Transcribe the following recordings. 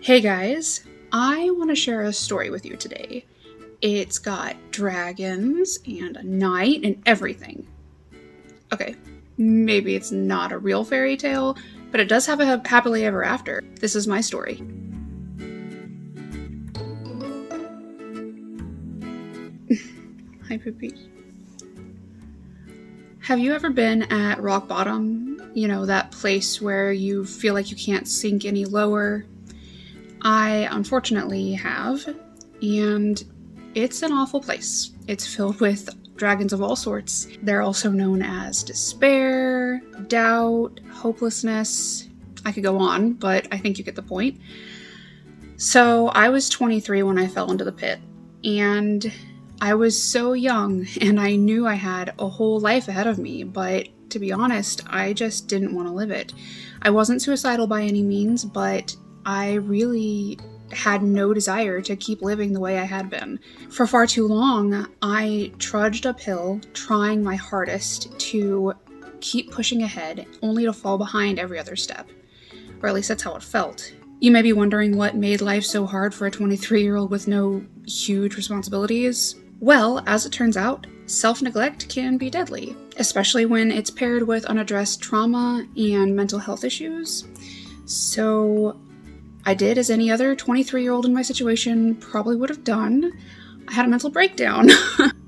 Hey guys, I want to share a story with you today. It's got dragons and a knight and everything. Okay, maybe it's not a real fairy tale, but it does have a happily ever after. This is my story. Hi, Poopy. Have you ever been at rock bottom? You know, that place where you feel like you can't sink any lower? I unfortunately have, and it's an awful place. It's filled with dragons of all sorts. They're also known as despair, doubt, hopelessness. I could go on, but I think you get the point. So I was 23 when I fell into the pit, and I was so young, and I knew I had a whole life ahead of me, but to be honest, I just didn't want to live it. I wasn't suicidal by any means, but I really had no desire to keep living the way I had been. For far too long, I trudged uphill, trying my hardest to keep pushing ahead, only to fall behind every other step. Or at least that's how it felt. You may be wondering what made life so hard for a 23-year-old with no huge responsibilities. Well, as it turns out, self-neglect can be deadly, especially when it's paired with unaddressed trauma and mental health issues. So I did as any other 23-year-old in my situation probably would have done. I had a mental breakdown.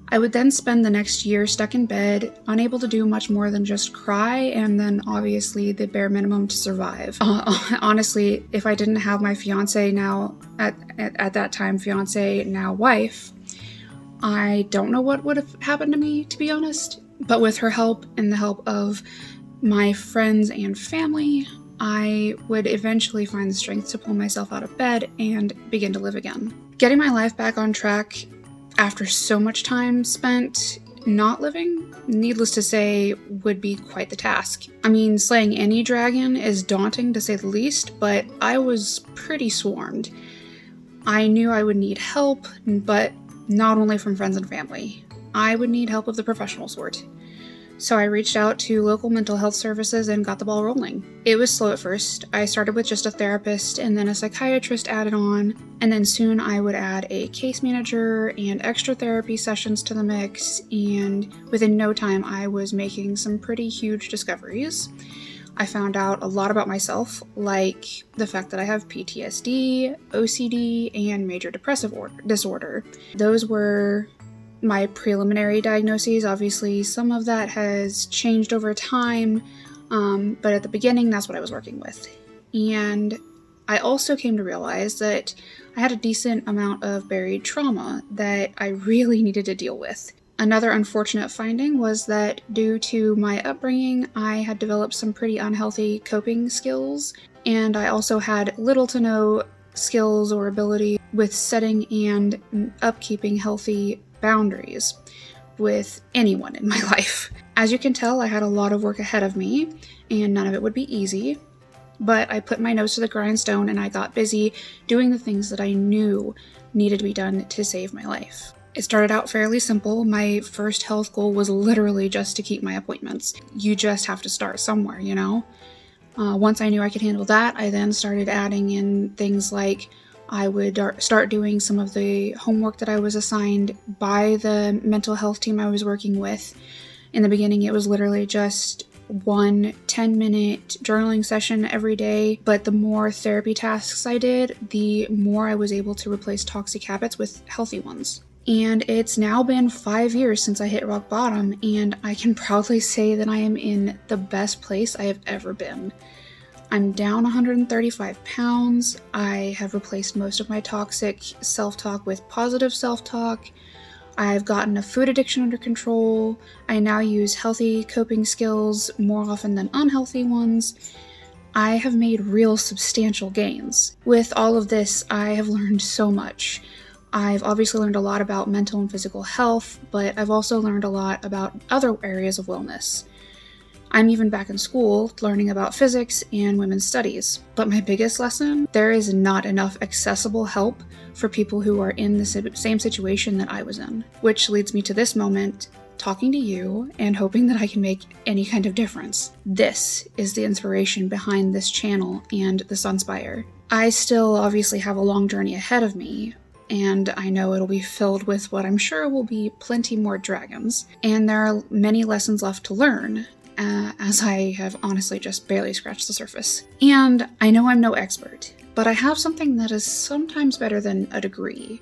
I would then spend the next year stuck in bed, unable to do much more than just cry, and then obviously the bare minimum to survive. Honestly, if I didn't have my fiance now, at that time fiance, now wife, I don't know what would have happened to me, to be honest. But with her help and the help of my friends and family, I would eventually find the strength to pull myself out of bed and begin to live again. Getting my life back on track after so much time spent not living, needless to say, would be quite the task. I mean, slaying any dragon is daunting to say the least, but I was pretty swarmed. I knew I would need help, but not only from friends and family. I would need help of the professional sort. So I reached out to local mental health services and got the ball rolling. It was slow at first. I started with just a therapist and then a psychiatrist added on, and then soon I would add a case manager and extra therapy sessions to the mix, and within no time I was making some pretty huge discoveries. I found out a lot about myself, like the fact that I have PTSD, OCD, and major depressive disorder. Those were my preliminary diagnoses. Obviously, some of that has changed over time, but at the beginning, that's what I was working with. And I also came to realize that I had a decent amount of buried trauma that I really needed to deal with. Another unfortunate finding was that due to my upbringing, I had developed some pretty unhealthy coping skills, and I also had little to no skills or ability with setting and upkeeping healthy boundaries with anyone in my life. As you can tell, I had a lot of work ahead of me, and none of it would be easy, but I put my nose to the grindstone and I got busy doing the things that I knew needed to be done to save my life. It started out fairly simple. My first health goal was literally just to keep my appointments. You just have to start somewhere, you know? Once I knew I could handle that, I then started adding in things like I would start doing some of the homework that I was assigned by the mental health team I was working with. In the beginning, it was literally just one 10-minute journaling session every day, but the more therapy tasks I did, the more I was able to replace toxic habits with healthy ones. And it's now been 5 years since I hit rock bottom, and I can proudly say that I am in the best place I have ever been. I'm down 135 pounds. I have replaced most of my toxic self-talk with positive self-talk. I've gotten a food addiction under control. I now use healthy coping skills more often than unhealthy ones. I have made real substantial gains. With all of this, I have learned so much. I've obviously learned a lot about mental and physical health, but I've also learned a lot about other areas of wellness. I'm even back in school learning about physics and women's studies. But my biggest lesson, there is not enough accessible help for people who are in the same situation that I was in. Which leads me to this moment talking to you and hoping that I can make any kind of difference. This is the inspiration behind this channel and the Sunspire. I still obviously have a long journey ahead of me, and I know it'll be filled with what I'm sure will be plenty more dragons, and there are many lessons left to learn, as I have honestly just barely scratched the surface. And I know I'm no expert, but I have something that is sometimes better than a degree.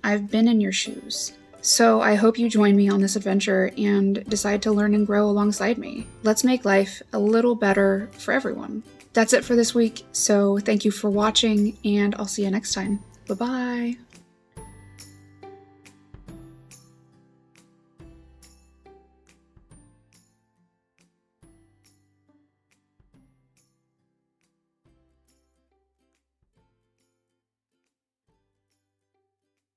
I've been in your shoes. So I hope you join me on this adventure and decide to learn and grow alongside me. Let's make life a little better for everyone. That's it for this week, so thank you for watching, and I'll see you next time. Bye-bye!